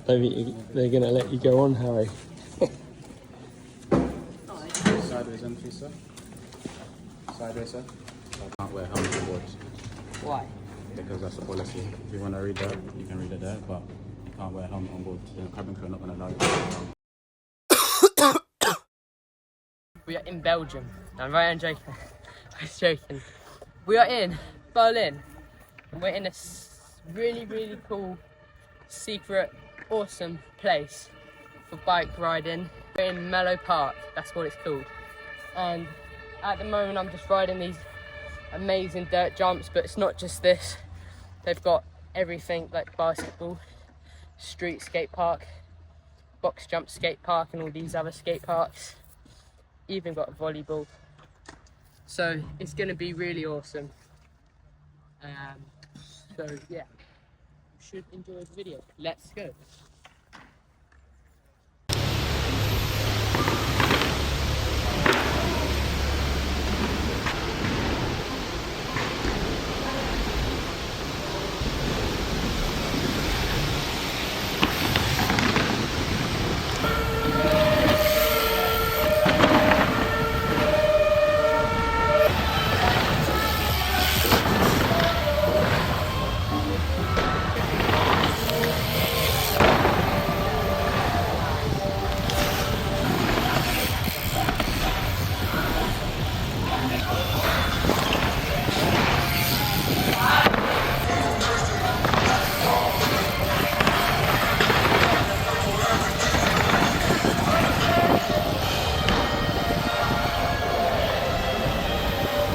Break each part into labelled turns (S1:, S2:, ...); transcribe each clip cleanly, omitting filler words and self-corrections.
S1: They're going to let you go on, Harry.
S2: Sideways entry, sir. Sideways, sir. I can't wear helmet on board.
S3: Why?
S2: Because that's the policy. If you want to read that, you can read it there, but you can't wear a helmet on board. The cabin crew are not going to allow you.
S3: We are in Belgium. I'm right, I'm joking. I was joking. We are in Berlin. And we're in a really, really cool, secret, awesome place for bike riding. We're in Mellow Park, that's what it's called. And at the moment I'm just riding these amazing dirt jumps, but it's not just this. They've got everything like basketball, street skate park, box jump skate park, and all these other skate parks. Even got volleyball. So it's gonna be really awesome. So yeah, you should enjoy the video. Let's go.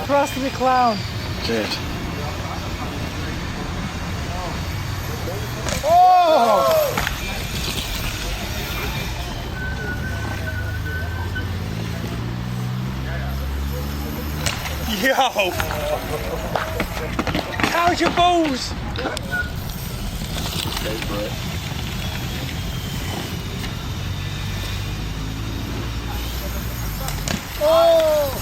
S4: Trust me, clown.
S2: Dude.
S4: Oh! Yo! How's your balls?
S2: Go for it.
S4: Oh!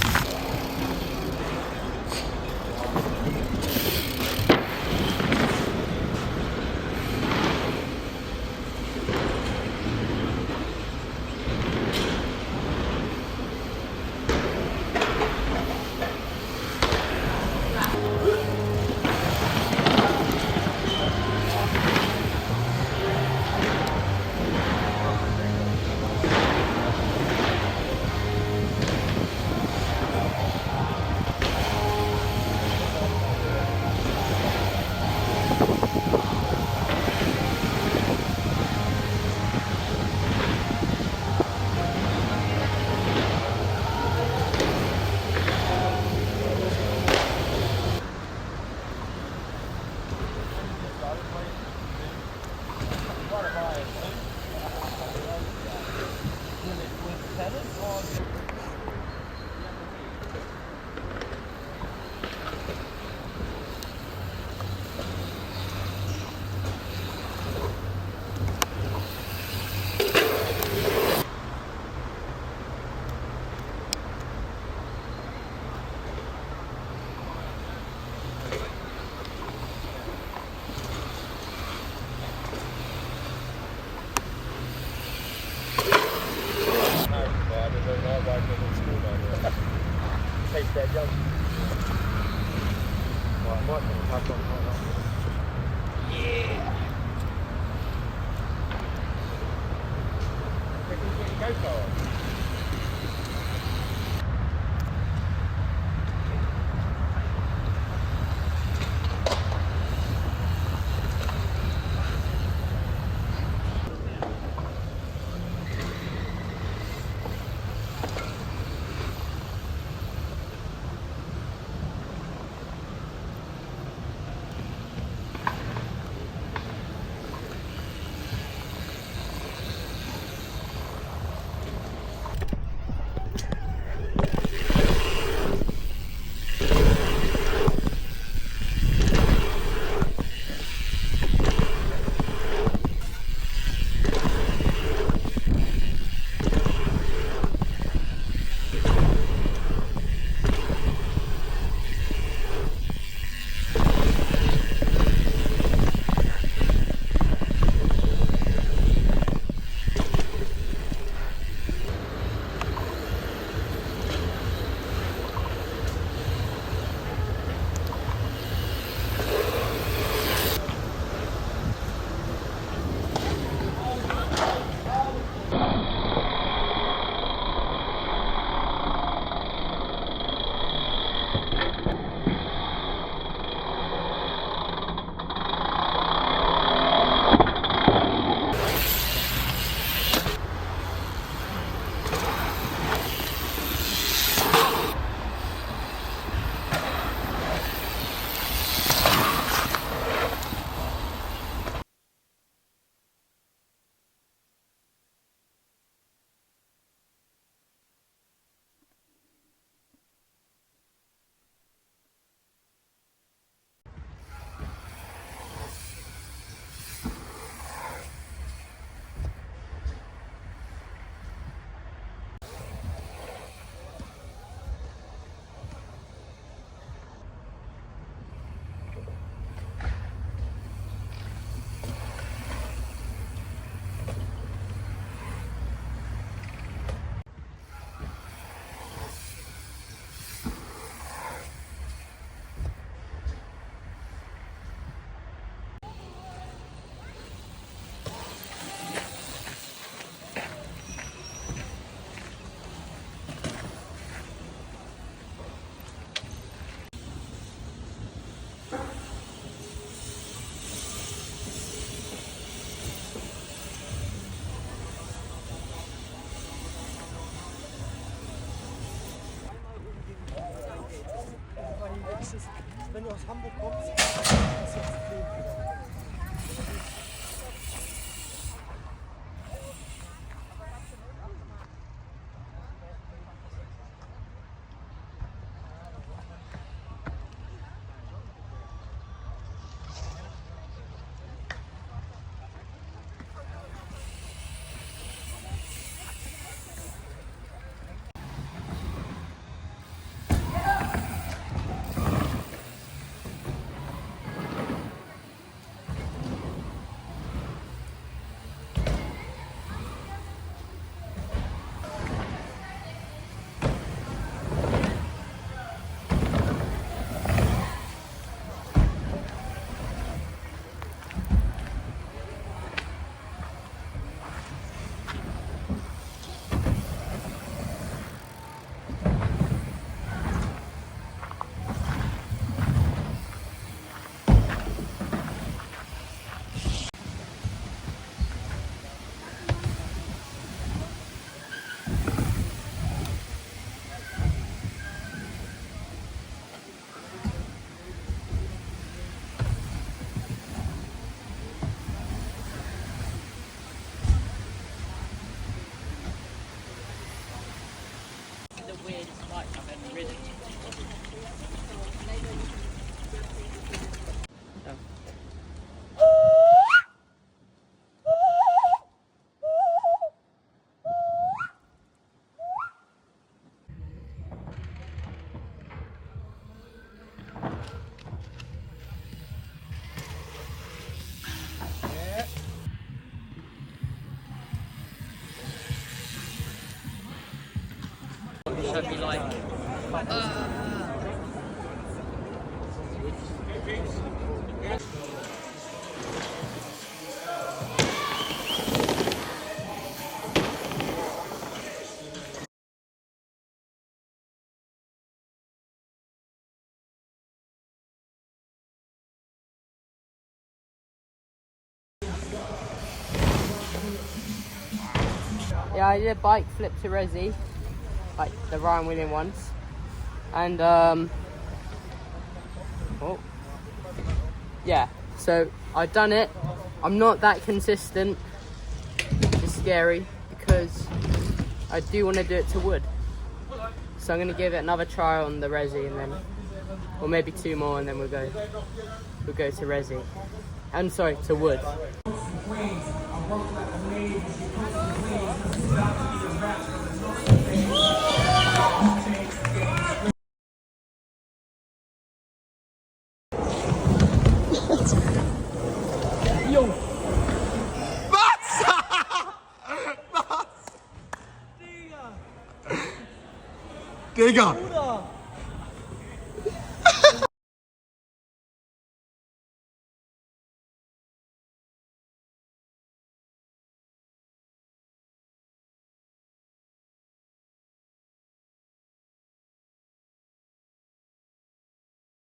S1: Take that jump. Well, I might have on right now. Yeah. Go for it.
S3: The weirdest bike I've ever ridden. Should be like, yeah, I did a bike flip to Resi, like the Ryan Williams ones, and oh, yeah. So I've done it. I'm not that consistent. It's scary because I do want to do it to wood. So I'm gonna give it another try on the Resi, and then, or maybe 2 more, and then we'll go to Resi. I'm sorry, to wood.
S1: Digga!